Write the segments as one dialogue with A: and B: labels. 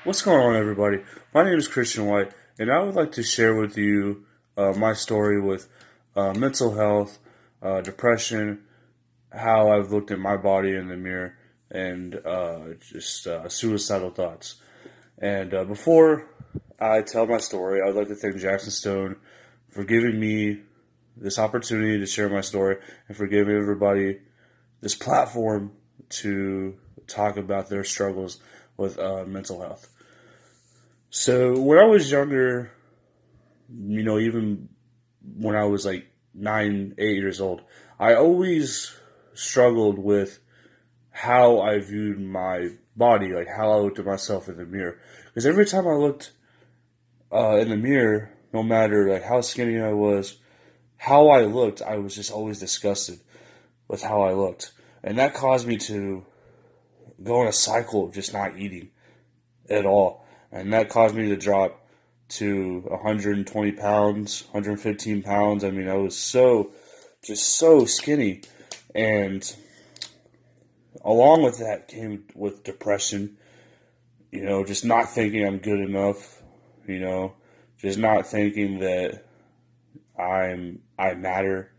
A: What's going on, everybody? My name is Christian White, and I would like to share with you my story with mental health, depression, how I've looked at my body in the mirror, and just suicidal thoughts. And before I tell my story, I'd like to thank Jackson Stone for giving me this opportunity to share my story and for giving everybody this platform to talk about their struggles with mental health. So when I was younger, even when I was like 9, 8 years old, I always struggled with how I viewed my body, like how I looked at myself in the mirror. Because every time I looked in the mirror, no matter like how skinny I was, how I looked, I was just always disgusted with how I looked, and that caused me to go in a cycle of just not eating at all. And that caused me to drop to 120 pounds, 115 pounds. I mean, I was just so skinny. And along with that came with depression, just not thinking I'm good enough, just not thinking that I matter.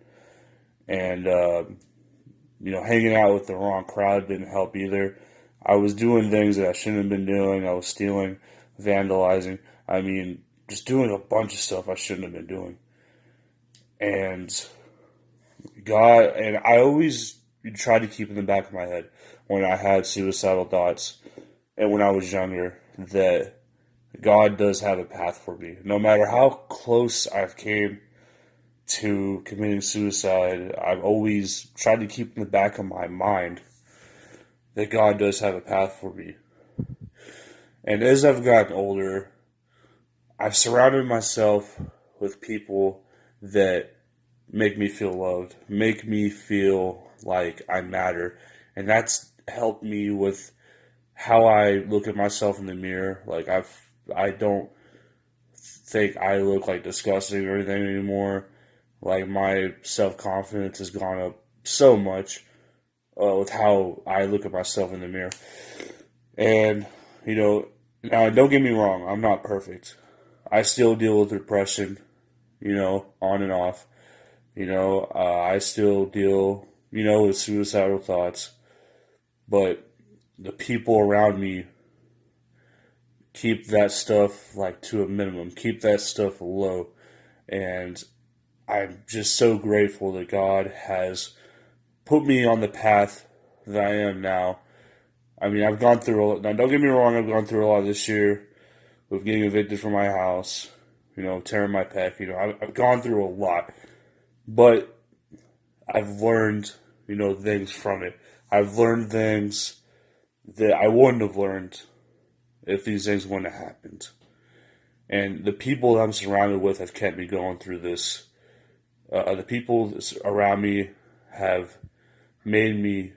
A: And, hanging out with the wrong crowd didn't help either. I was doing things that I shouldn't have been doing. I was stealing, vandalizing. I mean, just doing a bunch of stuff I shouldn't have been doing. And I always tried to keep in the back of my head when I had suicidal thoughts and when I was younger that God does have a path for me. No matter how close I've came to committing suicide, I've always tried to keep in the back of my mind that God does have a path for me. And as I've gotten older, I've surrounded myself with people that make me feel loved, make me feel like I matter. And that's helped me with how I look at myself in the mirror. Like I don't think I look like disgusting or anything anymore. Like my self-confidence has gone up so much with how I look at myself in the mirror. And, now don't get me wrong, I'm not perfect. I still deal with depression, on and off. I still deal, with suicidal thoughts. But the people around me keep that stuff like to a minimum, keep that stuff low. And I'm just so grateful that God has put me on the path that I am now. I mean, I've gone through a lot. Now, don't get me wrong, I've gone through a lot this year with getting evicted from my house, tearing my pec. I've gone through a lot. But I've learned, things from it. I've learned things that I wouldn't have learned if these things wouldn't have happened. And the people that I'm surrounded with have kept me going through this. The people around me have made me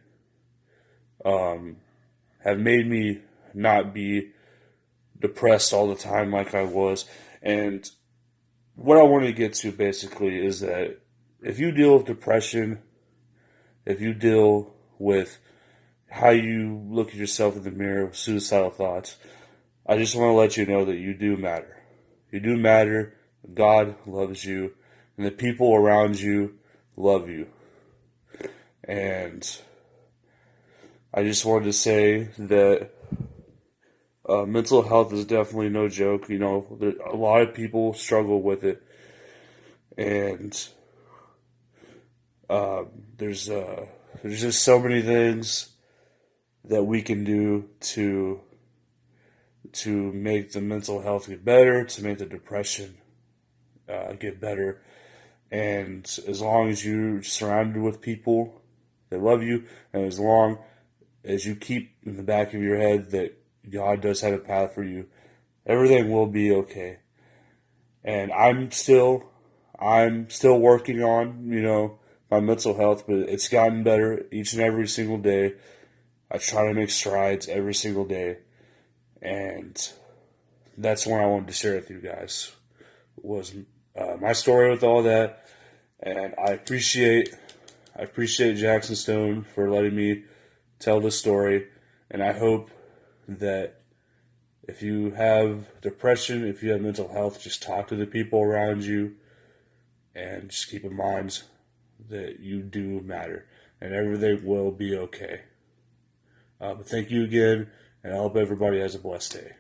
A: not be depressed all the time like I was. And what I want to get to basically is that if you deal with depression, if you deal with how you look at yourself in the mirror with suicidal thoughts, I just want to let you know that you do matter. You do matter. God loves you, and the people around you love you. And I just wanted to say that mental health is definitely no joke. A lot of people struggle with it, and there's just so many things that we can do to make the mental health get better, to make the depression get better. And as long as you're surrounded with people that love you, and as long as you keep in the back of your head that God does have a path for you, everything will be okay. And I'm still working on, my mental health, but it's gotten better each and every single day. I try to make strides every single day. And that's what I wanted to share with you guys, was my story with all that. And I appreciate Jackson Stone for letting me tell this story. And I hope that If you have depression, if you have mental health, just talk to the people around you and just keep in mind that you do matter and everything will be okay. But thank you again, and I hope everybody has a blessed day.